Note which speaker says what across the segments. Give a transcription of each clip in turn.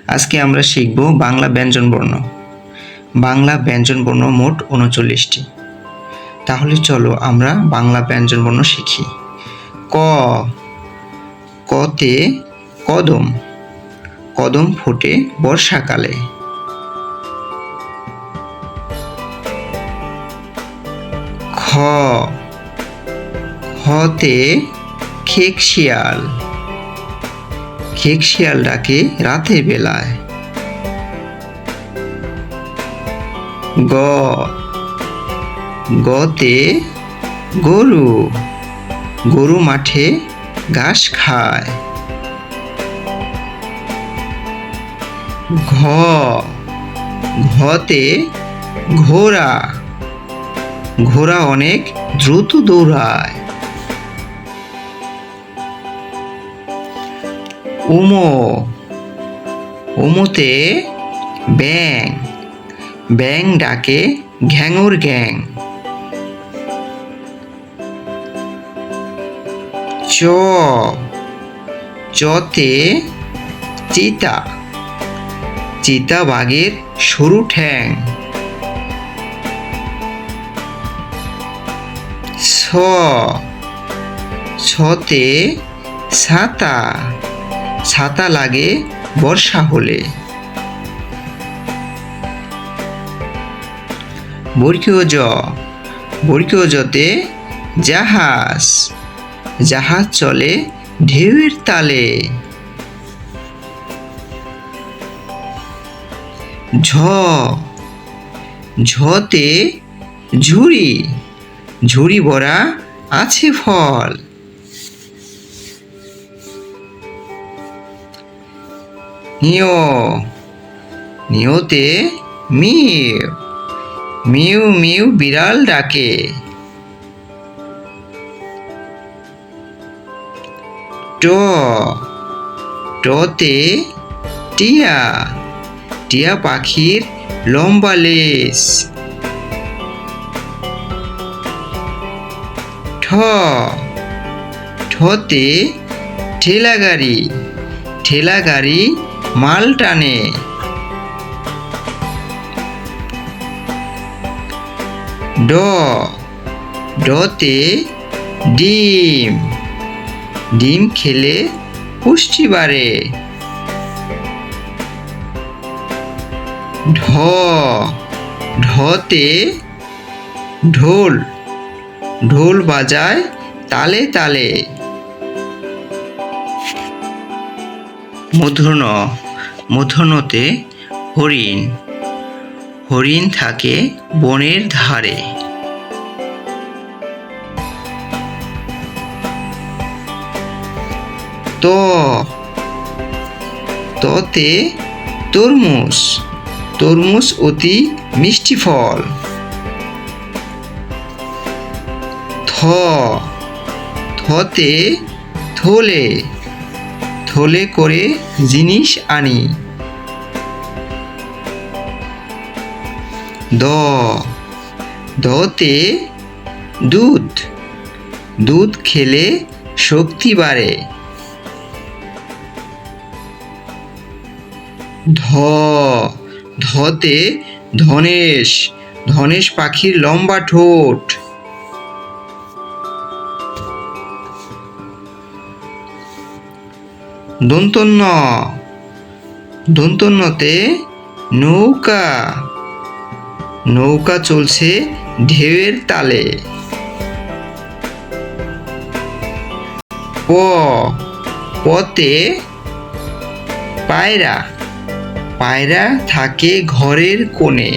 Speaker 1: আজকে আমরা শিখব বাংলা ব্যঞ্জনবর্ণ। বাংলা ব্যঞ্জনবর্ণ মোট ৩৯টি। তাহলে চলো আমরা বাংলা ব্যঞ্জনবর্ণ শিখি। ক, কতে কদম, কদম ফোটে বর্ষাকালে। খ, খতে খেক শিয়াল, খেক শিয়াল ডাকে রাতের বেলায়। গ, গতে গরু, গরু মাঠে ঘাস খায়। ঘ, ঘতে ঘোড়া, ঘোড়া অনেক দ্রুত দৌড়ায়। উম, উমতে ব্যাং, ব্যাং ডাকে ঘ্যাঙুর গ্যাং। চ, চতে চিতা, চিতা বাঘের সরু ঠ্যাং। ছ, ছতে ছাতা, ছাতা লাগে বর্ষা হলে। বর্গীয় জ, বর্গীয় জতে জাহাজ, জাহাজ চলে ঢেউয়ের তালে। ঝ, ঝতে ঝুড়ি, ঝুড়ি ভরা আছে ফল। নিয়, নিয়তে মিউ, মিউ মিউ বিড়াল ডাকে। ট, টতে টিয়া, টিয়া পাখির লম্বা লেজ। ঠ, ঠতে ঠেলা গাড়ি, ঠেলা গাড়ি মাল টানে। ড, ডতে ডিম, ডিম খেলে পুষ্টি বাড়ে। ঢ, ঢতে ঢোল, ঢোল বাজায় তালে তালে। মূর্ধন্য, মূর্ধন্যতে হরিণ, হরিণ থাকে বনের ধারে। ত, ততে তরমুজ, তরমুজ অতি মিষ্টি ফল। থ, থতে থলে, থলে করে জিনিস আনি। দ, দতে দুধ, দুধ খেলে শক্তি বাড়ে। ধ, ধতে ধনেশ, ধনেশ পাখির লম্বা ঠোঁট। দন্তন্য, দন্তন্যতে নৌকা, নৌকা চলছে ঢেউয়ের তালে। প, পতে পায়রা, পায়রা থাকে ঘরের কোণে।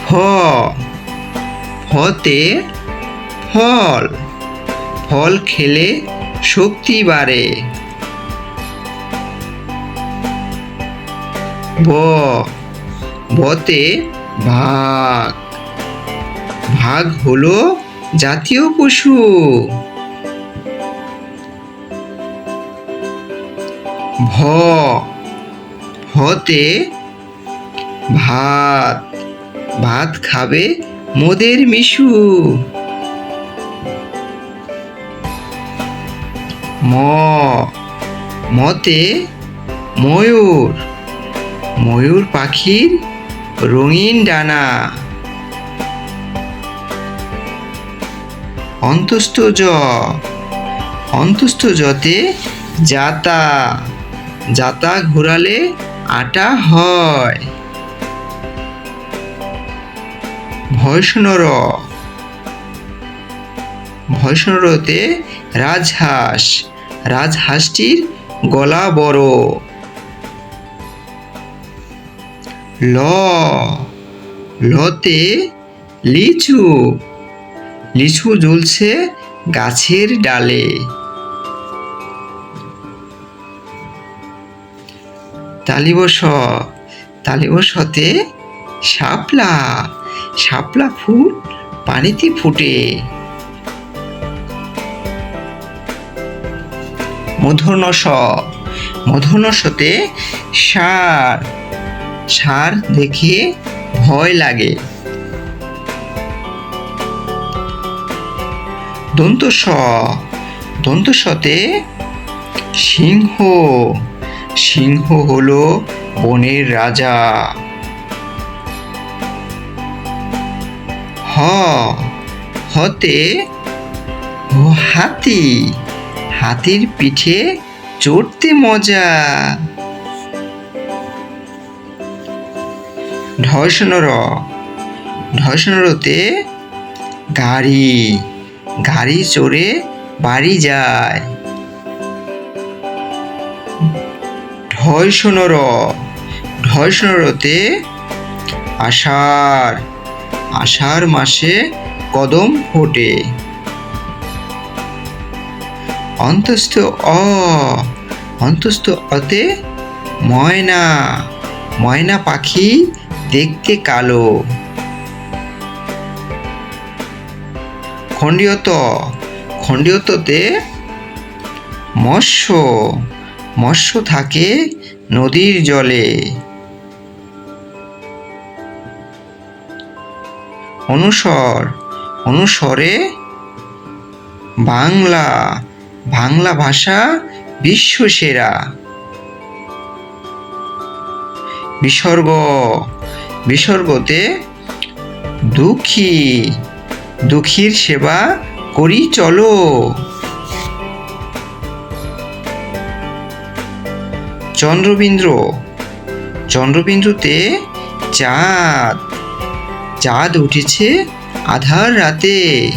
Speaker 1: ফ, ফতে ফল, ফল খেলে শক্তি বাড়ে। ব, বতে বাঘ, বাঘ হলো জাতীয় পশু। ভ, ভতে ভাত, ভাত খাবে মোদের মিশু। ম, মতে ময়ূর, ময়ূর পাখির রঙিন ডানা। অন্তস্থ জ, অন্তস্থ জতে জাতা, জাতা ঘোরালে আটা হয়। ভয়শূন্য র, ভয়শূন্য রতে রাজহাঁস, রাজহাঁসটির গলা বড়। ল, লতে লিচু, লিচু ঝুলছে গাছের ডালে। তালিব স, তালিব সতে শাপলা, শাপলা ফুল পানিতে ফুটে। মূর্ধন্য ষ, মূর্ধন্য সতে ষাঁড়, ষাঁড় দেখে ভয় লাগে। দন্ত স, দন্ত সতে সিংহ, সিংহ হলো বনের রাজা। হ, হতে হাতি, হাতির পিঠে চড়তে মজা। ঢয়শূন্য র, ঢয়শূন্য রতে গাড়ি, গাড়ি চড়ে বাড়ি যায়। ঢয়শূন্য র, ঢয়শূন্য রতে আষাঢ়, আষাঢ় মাসে কদম ফোটে। অন্তস্থ অ, অন্তস্থ অতে ময়না, ময়না পাখি দেখতে কালো। খণ্ডীয় ত, খণ্ডীয় ততে মৎস্য, মৎস্য থাকে নদীর জলে। অনুস্বর, অনুস্বরে বাংলা, বাংলা ভাষা বিশ্ব সেরা। বিসর্গ, বিসর্গতে দুঃখী, দুঃখীর সেবা করি চলো। চন্দ্রবিন্দু, চন্দ্রবিন্দুতে চাঁদ, চাঁদ উঠেছে আধার রাতে।